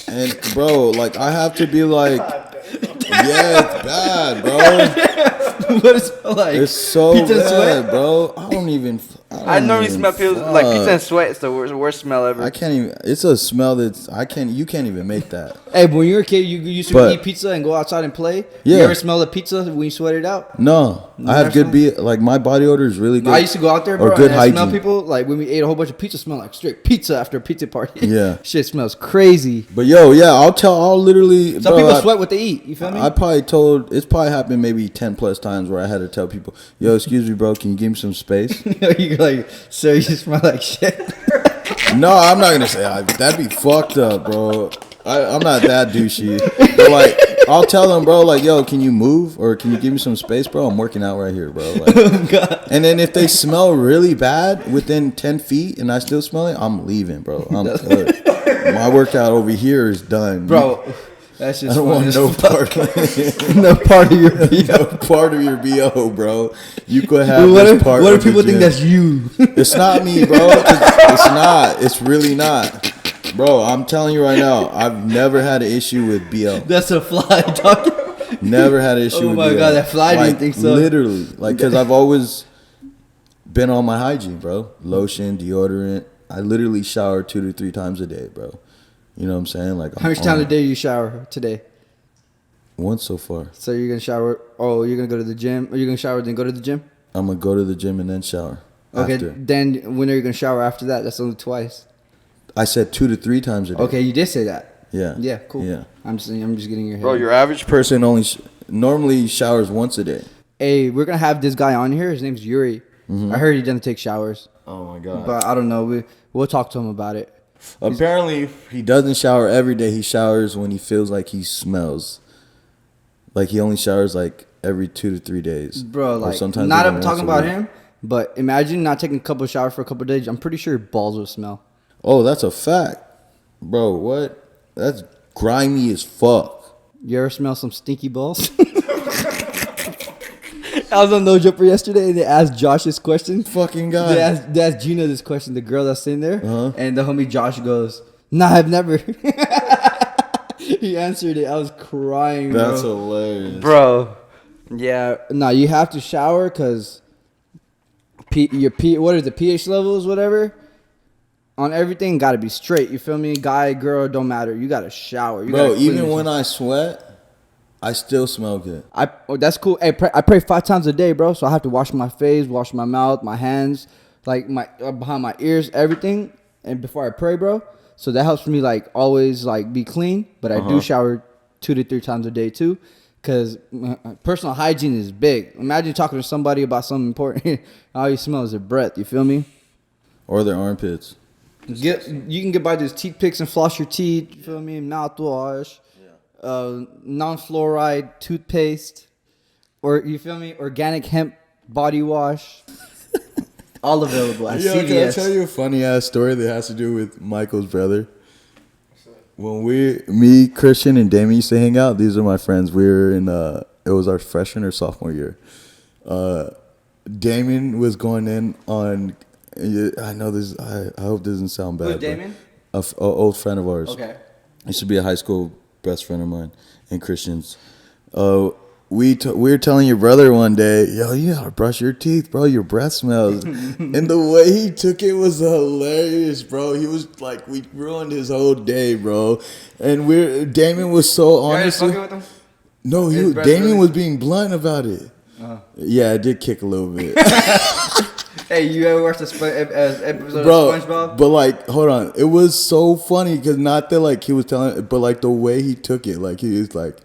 And bro, like I have to be like, yeah, it's bad, bro. What is it like? It's so Pizza and bad, sweat? bro. I don't even. I normally smell people like pizza and sweat. It's the worst smell ever. I can't even. It's a smell that's I can't. You can't even make that. Hey, when you were a kid, you used to eat pizza and go outside and play. Yeah. You ever smell the pizza when you sweat it out? No, I have good like my body odor is really good. I used to go out there, bro, or good and hygiene. smell people like when we ate a whole bunch of pizza, smell like straight pizza after a pizza party. Yeah, shit smells crazy. But yo, yeah, I'll literally. Some people sweat what they eat. You feel me? I probably told. It's probably happened maybe 10 plus times where I had to tell people, "Yo, excuse me, bro, can you give me some space?" You're like, sir, you smell like shit. No, I'm not gonna say that'd be fucked up, bro. I'm not that douchey. But like, I'll tell them, bro, like, yo, can you move or can you give me some space, bro? I'm working out right here, bro. Like, and then if they smell really bad within 10 feet and I still smell it, I'm leaving, bro. I'm good. My workout over here is done, bro. That's just I don't want no part, no part of your BO. No part of your BO, bro. You could have what this if, part. What if people think that's you? It's not me, bro. It's not. It's really not, bro. I'm telling you right now. I've never had an issue with BO. That's a fly talking. Never had an issue with BO. Oh my god, that fly didn't think so. Literally, like, because I've always been on my hygiene, bro. Lotion, deodorant. I literally shower 2 to 3 times a day, bro. You know what I'm saying? Like, how much times a day you shower today? Once so far. So you're gonna shower? Oh, you're gonna go to the gym? Or you're gonna shower then go to the gym? I'm gonna go to the gym and then shower. Okay. After. Then when are you gonna shower after that? That's only twice. I said 2 to 3 times a day. Okay, you did say that. Yeah. Yeah. Cool. Yeah. I'm just getting your head. Bro, your average person only normally showers once a day. Hey, we're gonna have this guy on here. His name's Yuri. Mm-hmm. I heard he doesn't take showers. Oh my god. But I don't know. We'll talk to him about it. Apparently, he doesn't shower every day. He showers when he feels like he smells. Like he only showers like every 2 to 3 days. Bro, like sometimes not I'm talking about him, but imagine not taking a couple of showers for a couple of days. I'm pretty sure your balls will smell. Oh, that's a fact. Bro, what? That's grimy as fuck. You ever smell some stinky balls? I was on No Jumper yesterday and they asked Josh this question. Fucking guy. They asked Gina this question, the girl that's sitting there. Uh-huh. And the homie Josh goes, "Nah, I've never." He answered it. I was crying, bro. That's hilarious. Bro. Yeah. Nah, you have to shower because what is the pH levels, whatever? On everything, got to be straight. You feel me? Guy, girl, don't matter. You got to shower. Bro, even when I sweat, I still smell good. That's cool. Hey, I pray 5 times a day, bro. So I have to wash my face, wash my mouth, my hands, like my behind my ears, everything, and before I pray, bro. So that helps me like always like be clean. But I do shower 2 to 3 times a day too, because personal hygiene is big. Imagine talking to somebody about something important. All you smell is their breath. You feel me? Or their armpits. You can get by these toothpicks and floss your teeth. You feel me? Mouthwash. Non-fluoride toothpaste, or you feel me, organic hemp body wash, all available at CVS. Can I tell you a funny ass story that has to do with Michael's brother? When me, Christian, and Damien used to hang out, these are my friends. We were in it was our freshman or sophomore year. Damien was going in on. I know this. I hope this doesn't sound bad. Who's Damien? An old friend of ours. Okay. Used to be a high school best friend of mine and Christian's. We were telling your brother one day, yo, you gotta brush your teeth, bro. Your breath smells. And the way he took it was hilarious, bro. He was like, we ruined his whole day, bro. And Damien was so honest. With him? No, Damien was being blunt about it. Yeah, it did kick a little bit. Hey, you ever watched episode Bro, of SpongeBob? But like, hold on. It was so funny because not that like he was telling, but like the way he took it, like he was like,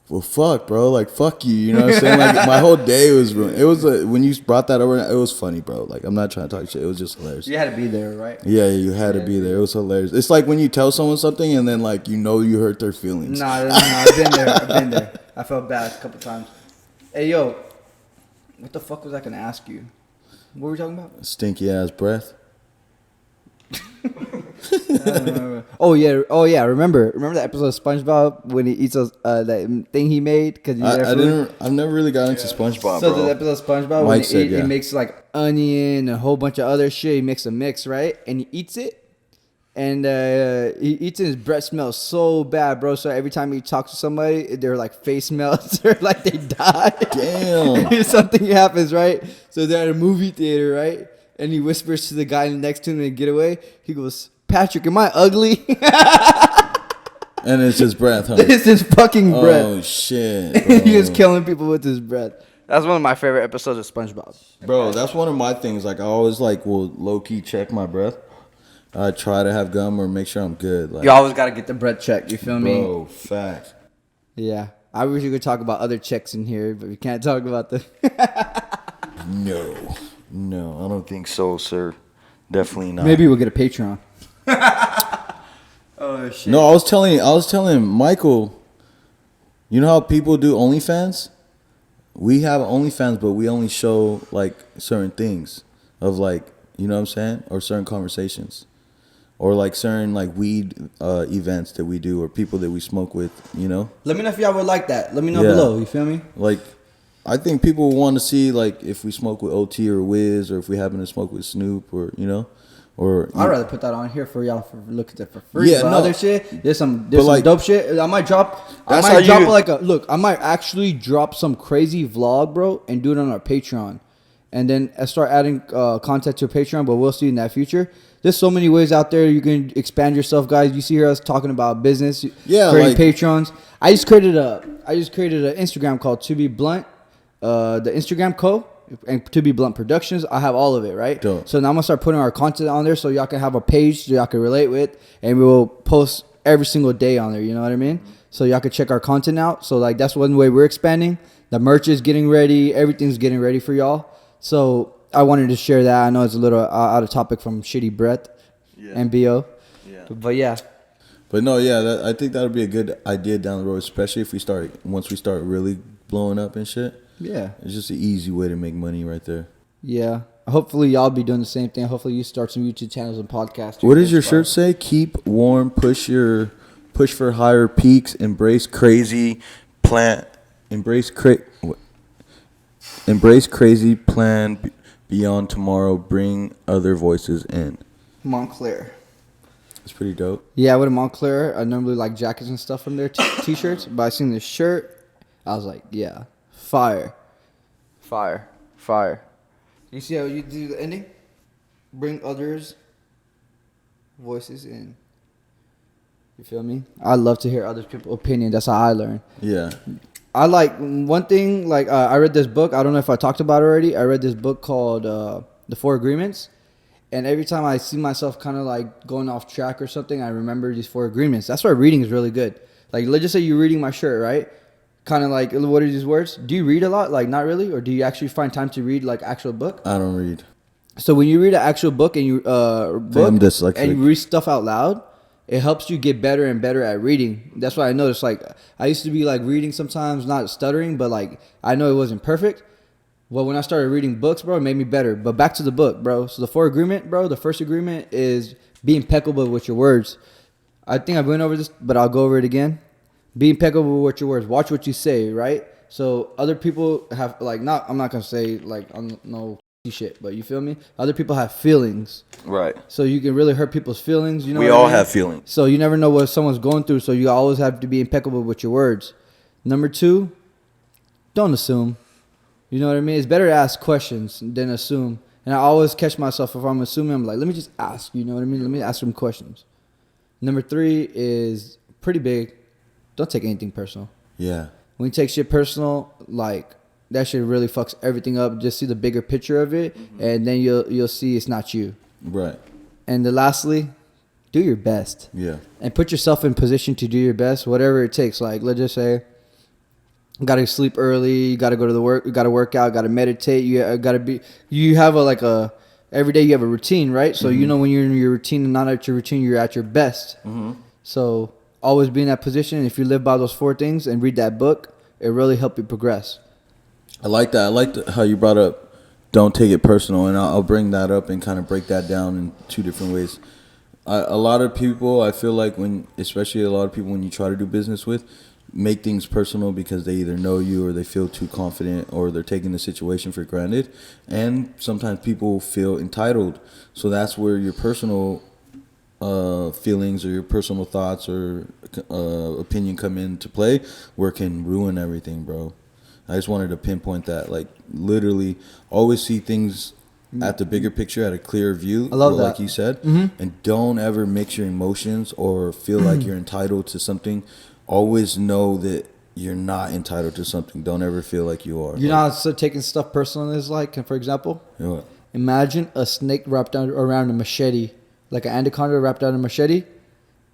well, fuck, bro. Like, fuck you. You know what I'm saying? Like, my whole day was ruined. It was when you brought that over, it was funny, bro. Like, I'm not trying to talk shit. It was just hilarious. You had to be there, right? Yeah, you had to be there. It was hilarious. It's like when you tell someone something and then like you know you hurt their feelings. Nah, I've been there. I felt bad a couple times. Hey, yo, what the fuck was I gonna ask you? What were we talking about? Stinky ass breath. Oh yeah. Remember the episode of SpongeBob when he eats that thing he made? I've never really got into SpongeBob, So bro. the episode of SpongeBob Mike when said, he makes like onion and a whole bunch of other shit. He makes a mix, right? And he eats it. And he eats it, his breath smells so bad, bro. So every time he talks to somebody, their like face melts or like they die. Damn. Something happens, right? So they're at a movie theater, right? And he whispers to the guy next to him and get away. He goes, "Patrick, am I ugly?" And it's his breath, huh? It's his fucking breath. Oh, shit, bro. He is killing people with his breath. That's one of my favorite episodes of SpongeBob. Bro, that's one of my things. Like, I always, like, will low-key check my breath. I try to have gum or make sure I'm good. Like, You always got to get the breath checked. You feel me? bro, fact. Yeah. I wish we could talk about other checks in here, but we can't talk about the... No, I don't think so, sir. Definitely not. Maybe we'll get a Patreon. Oh, shit. No, I was telling Michael, you know how people do OnlyFans? We have OnlyFans, but we only show, like, certain things of, like, you know what I'm saying? Or certain conversations. Or, like, certain, like, weed events that we do or people that we smoke with, you know? Let me know if y'all would like that. Let me know below. You feel me? Like, I think people want to see, like, if we smoke with OT or Wiz or if we happen to smoke with Snoop or, you know? Or I'd rather put that on here for y'all for look at that for free. Yeah, but no. other shit, there's some like, dope shit. I might drop I might actually drop some crazy vlog, bro, and do it on our Patreon. And then I start adding content to Patreon, but we'll see in that future. There's so many ways out there you can expand yourself, guys. You see here us talking about business, creating like, Patrons. I just created an Instagram called To Be Blunt, the Instagram code, and To Be Blunt Productions. I have all of it, right? Dope. So now I'm gonna start putting our content on there, so y'all can have a page that y'all can relate with, and we will post every single day on there. You know what I mean? So y'all can check our content out. So like that's one way we're expanding. The merch is getting ready. Everything's getting ready for y'all. So I wanted to share that. I know it's a little out of topic from Shitty Breath, MBO. Yeah. But yeah. But no, yeah, I think that would be a good idea down the road, especially if once we start really blowing up and shit. Yeah. It's just an easy way to make money right there. Yeah. Hopefully y'all be doing the same thing. Hopefully you start some YouTube channels and podcasts. What does your shirt say? Keep warm, push for higher peaks, embrace crazy plan beyond tomorrow, bring other voices in. Montclair. It's pretty dope. Yeah, with a Montclair, I normally like jackets and stuff from their t-shirts, but I seen this shirt, I was like, yeah, fire. You see how you do the ending? Bring others' voices in. You feel me? I love to hear other people's opinion. That's how I learn. Yeah. I like one thing, like I read this book. I don't know if I talked about it already. I read this book called The Four Agreements. And every time I see myself kind of like going off track or something, I remember these 4 agreements. That's why reading is really good. Like, let's just say you're reading my shirt, right? Kind of like, what are these words? Do you read a lot? Like, not really? Or do you actually find time to read like actual book? I don't read. So when you read an actual book and you I'm dyslexic. and you read stuff out loud, it helps you get better and better at reading. That's why I noticed, like, I used to be like reading sometimes, not stuttering, but like I know it wasn't perfect. Well, when I started reading books, bro, it made me better. But back to the book, bro. So the 4 agreement, bro, the first agreement is be impeccable with your words. I think I went over this, but I'll go over it again. Be impeccable with your words. Watch what you say, right? So other people have, like, I'm not going to say, like, I'm no shit, but you feel me? Other people have feelings. Right. So you can really hurt people's feelings. You know, we all have feelings. So you never know what someone's going through. So you always have to be impeccable with your words. Number 2, don't assume. You know what I mean? It's better to ask questions than assume. And I always catch myself if I'm assuming. I'm like, let me just ask. You know what I mean? Let me ask some questions. Number 3 is pretty big. Don't take anything personal. Yeah. When you take shit personal, like, that shit really fucks everything up. Just see the bigger picture of it, and then you'll see it's not you. Right. And then lastly, do your best. Yeah. And put yourself in position to do your best, whatever it takes. Like, let's just say, you gotta sleep early, you gotta go to the work, you gotta work out, gotta meditate, you have every day you have a routine, right? So you know when you're in your routine and not at your routine, you're at your best. So always be in that position. And if you live by those 4 things and read that book, it really help you progress. I like that. I like how you brought up don't take it personal, and I'll bring that up and kind of break that down in two different ways. A lot of people, I feel like especially a lot of people when you try to do business with, make things personal because they either know you or they feel too confident or they're taking the situation for granted, and sometimes people feel entitled. So that's where your personal feelings or your personal thoughts or opinion come into play, where it can ruin everything, bro. I just wanted to pinpoint that, like, literally always see things at the bigger picture, at a clear view. I love that. Like you said. And don't ever mix your emotions or feel like you're entitled to something. Always know that you're not entitled to something. Don't ever feel like you are. You know how taking stuff personal is like? For example, what? Imagine a snake wrapped around a machete, like an anaconda wrapped around a machete,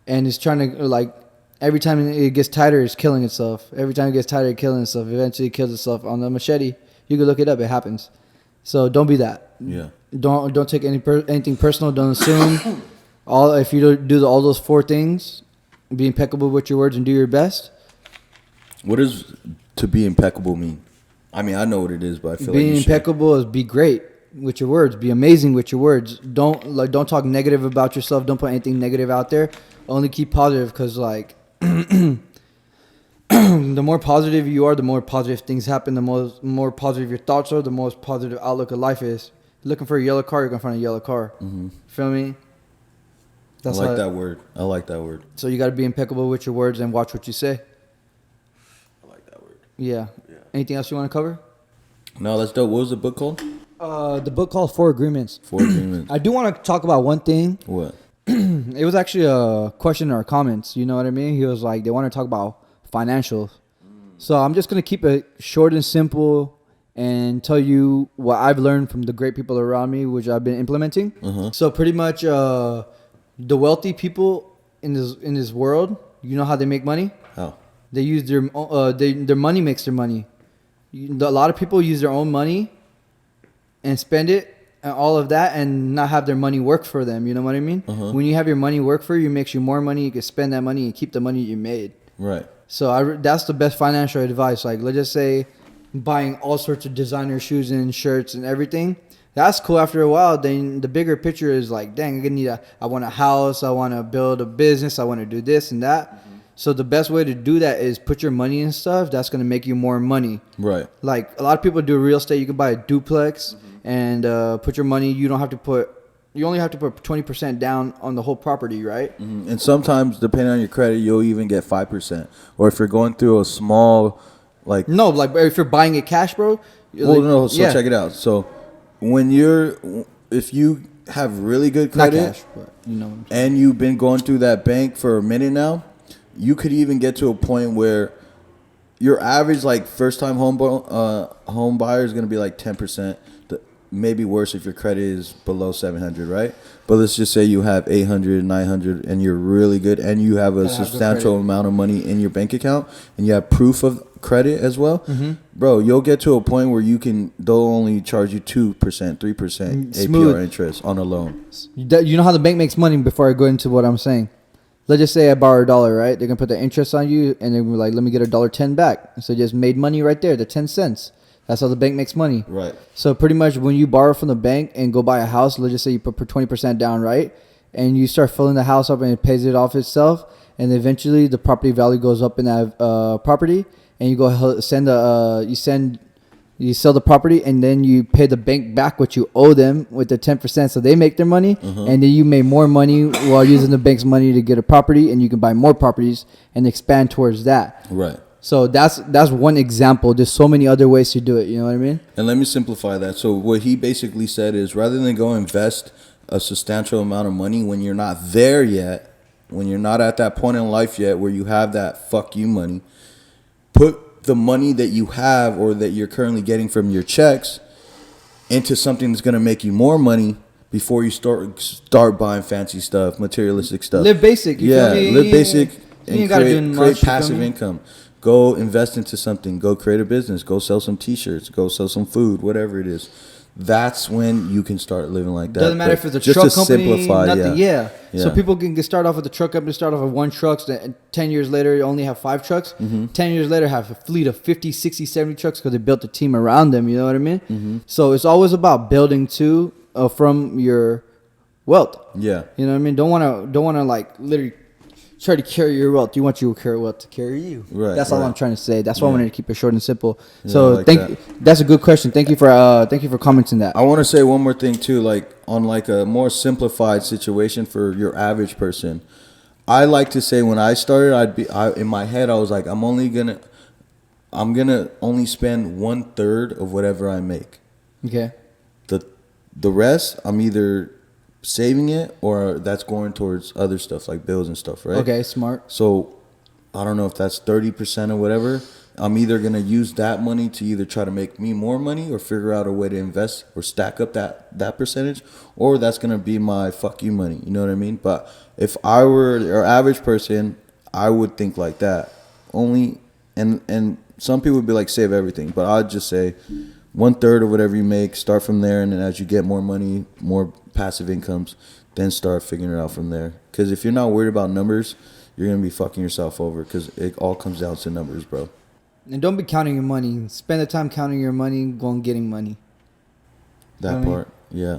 and it's trying to, like, every time it gets tighter, it's killing itself. Every time it gets tighter, it's killing itself. Eventually, it kills itself on the machete. You can look it up. It happens. So don't be that. Yeah. Don't take anything personal. Don't assume. If you do all those 4 things, be impeccable with your words and do your best. What does to be impeccable mean? I mean, I know what it is, but I feel being like impeccable is be great with your words. Be amazing with your words. Don't talk negative about yourself. Don't put anything negative out there. Only keep positive, because, like, the more positive you are, the more positive things happen. The more positive your thoughts are, the most positive outlook of life is. Looking for a yellow car, you're gonna find a yellow car. Feel me? I like that word. I like that word. So you got to be impeccable with your words and watch what you say. I like that word. Yeah. Anything else you want to cover? No, that's dope. What was the book called? The book called 4 Agreements. 4 Agreements. I do want to talk about one thing. What? It was actually a question in our comments. You know what I mean? He was like, they want to talk about financials. So I'm just going to keep it short and simple and tell you what I've learned from the great people around me, which I've been implementing. So pretty much the wealthy people in this world, you know how they make money? How? They use their money makes their money. A lot of people use their own money and spend it and all of that and not have their money work for them. You know what I mean? When you have your money work for you, it makes you more money. You can spend that money and keep the money you made. Right. So that's the best financial advice. Like, let's just say buying all sorts of designer shoes and shirts and everything. That's cool after a while. Then the bigger picture is like, dang, I want a house. I want to build a business. I want to do this and that. So the best way to do that is put your money in stuff that's going to make you more money. Right. Like, a lot of people do real estate. You can buy a duplex and put your money. You only have to put 20% down on the whole property, right? And sometimes, depending on your credit, you'll even get 5%. Or if you're going through a small, like... No, like, if you're buying it cash, bro. Well, no, so check it out. So if you have really good credit, not cash, but you know what I'm saying, and you've been going through that bank for a minute now, you could even get to a point where your average, like, first-time home buyer is going to be like 10%. Maybe worse if your credit is below 700, right? But let's just say you have 800, 900, and you're really good, and you have a substantial amount of money in your bank account, and you have proof of credit as well. Bro, you'll get to a point where they'll only charge you 2%, 3% APR interest on a loan. You know how the bank makes money? Before I go into what I'm saying, let's just say I borrow $1, right? They're gonna put the interest on you, and they're like, let me get $1.10 back. So just made money right there, the 10 cents. That's how the bank makes money. Right. So pretty much when you borrow from the bank and go buy a house, let's just say you put 20% down, right? And you start filling the house up and it pays it off itself. And eventually the property value goes up in that property. And you go you sell the property, and then you pay the bank back what you owe them with the 10%. So they make their money. And then you make more money while using the bank's money to get a property. And you can buy more properties and expand towards that. Right. So that's one example. There's so many other ways to do it. You know what I mean? And let me simplify that. So what he basically said is, rather than go invest a substantial amount of money when you're not there yet, when you're not at that point in life yet where you have that fuck you money, put the money that you have or that you're currently getting from your checks into something that's going to make you more money before you start buying fancy stuff, materialistic stuff. Live basic. You feel me? Live basic and create passive income. Go invest into something. Go create a business. Go sell some T-shirts. Go sell some food. Whatever it is. that's when you can start living like that. Doesn't matter But if it's a just truck to company, simplify, nothing. Yeah. Yeah. So people can start off with a truck company, start off with 1 truck, then 10 years later, you only have 5 trucks. 10 years later, have a fleet of 50, 60, 70 trucks because they built a team around them. You know what I mean? So it's always about building too from your wealth. Yeah. You know what I mean? Don't want to like literally try to carry your wealth. You want your wealth to carry you. Right. That's all I'm trying to say. That's why I wanted to keep it short and simple. Yeah, So I like that's a good question. Thank you for commenting that. I want to say one more thing too, like on like a more simplified situation for your average person. I like to say when I started, in my head I was like, I'm gonna only spend 1/3 of whatever I make. Okay. The rest I'm either saving it or that's going towards other stuff like bills and stuff, right? Okay, smart. So I don't know if that's 30% or whatever. I'm either gonna use that money to either try to make me more money or figure out a way to invest or stack up that percentage, or that's gonna be my fuck you money. You know what I mean? But if I were an average person, I would think like that. Only and some people would be like save everything, but I'd just say 1/3 of whatever you make, start from there, and then as you get more money, more passive incomes, then start figuring it out from there. Because if you're not worried about numbers, you're gonna be fucking yourself over. Because it all comes down to numbers, bro. And don't be counting your money. Spend the time counting your money, go and getting money. That part, yeah.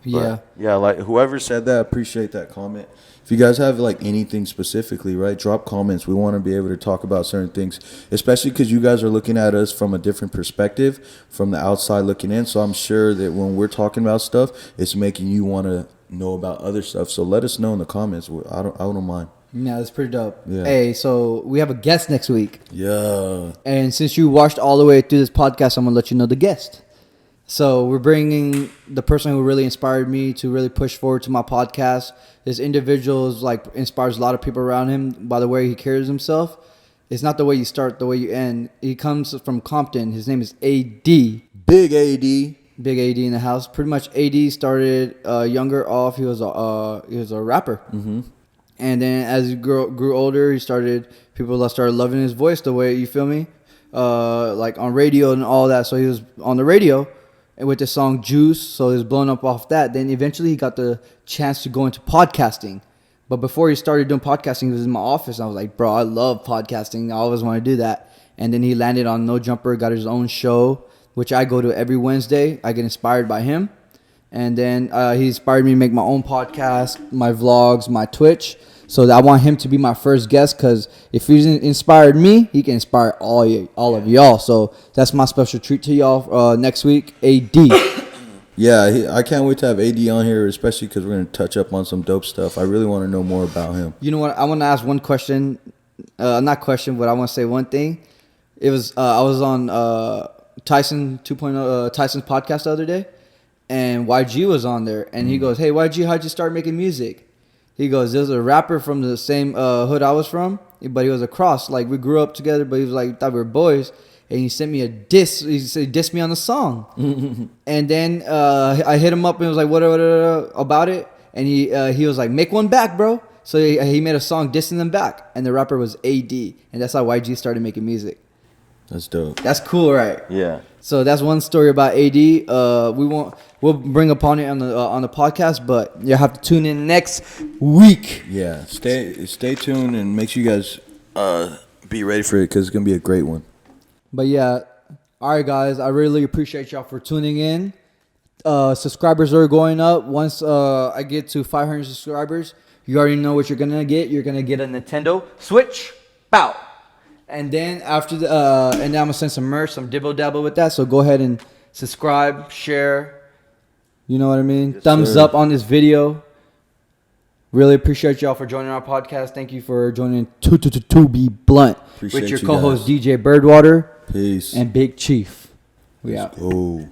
Yeah. But, yeah, like whoever said that, appreciate that comment. If you guys have like anything specifically, right, drop comments. We want to be able to talk about certain things, especially because you guys are looking at us from a different perspective, from the outside looking in. So I'm sure that when we're talking about stuff, it's making you want to know about other stuff. So let us know in the comments. I don't mind. Yeah, that's pretty dope. Yeah. Hey, so we have a guest next week. Yeah. And since you watched all the way through this podcast, I'm going to let you know the guest. So we're bringing the person who really inspired me to really push forward to my podcast. This individual is like inspires a lot of people around him by the way he carries himself. It's not the way you start, the way you end. He comes from Compton. His name is AD. Big AD. Big AD in the house. Pretty much AD started younger off. He was a rapper. Mm-hmm. And then as he grew older, people started loving his voice the way, you feel me? Like on radio and all that. So he was on the radio with the song Juice. So he was blown up off that. Then eventually he got the chance to go into podcasting. But before he started doing podcasting, he was in my office. And I was like, bro, I love podcasting. I always want to do that. And then he landed on No Jumper, got his own show, which I go to every Wednesday. I get inspired by him. And then he inspired me to make my own podcast, my vlogs, my Twitch. So I want him to be my first guest because if he's inspired me, he can inspire all of y'all. So that's my special treat to y'all next week, AD. Yeah, I can't wait to have AD on here, especially because we're going to touch up on some dope stuff. I really want to know more about him. You know what? I want to ask one question. Not question, but I want to say one thing. It was I was on Tyson 2.0, Tyson's podcast the other day, and YG was on there, and he goes, "Hey YG, how'd you start making music?" He goes, "There's a rapper from the same hood I was from, but he was across. Like we grew up together, but he was like thought we were boys." And he sent me a diss. He said, "Diss me on the song." And then I hit him up and was like, "What about it?" And he was like, "Make one back, bro." So he made a song dissing them back, and the rapper was AD, and that's how YG started making music. That's dope. That's cool, right? Yeah. So that's one story about AD. We'll bring upon it on the podcast, but you have to tune in next week. Yeah. Stay tuned and make sure you guys be ready for it because it's gonna be a great one. But yeah, all right, guys. I really appreciate y'all for tuning in. Subscribers are going up. Once I get to 500 subscribers, you already know what you're gonna get. You're gonna get a Nintendo Switch. Bow. And then after and then I'm gonna send some merch, some dibble dabble with that. So go ahead and subscribe, share. You know what I mean? Yes, Thumbs sir. up on this video. Really appreciate y'all for joining our podcast. Thank you for joining To Be Blunt Appreciate with your you co-host guys. DJ Birdwater Peace. and Big Chief. We out. Oh.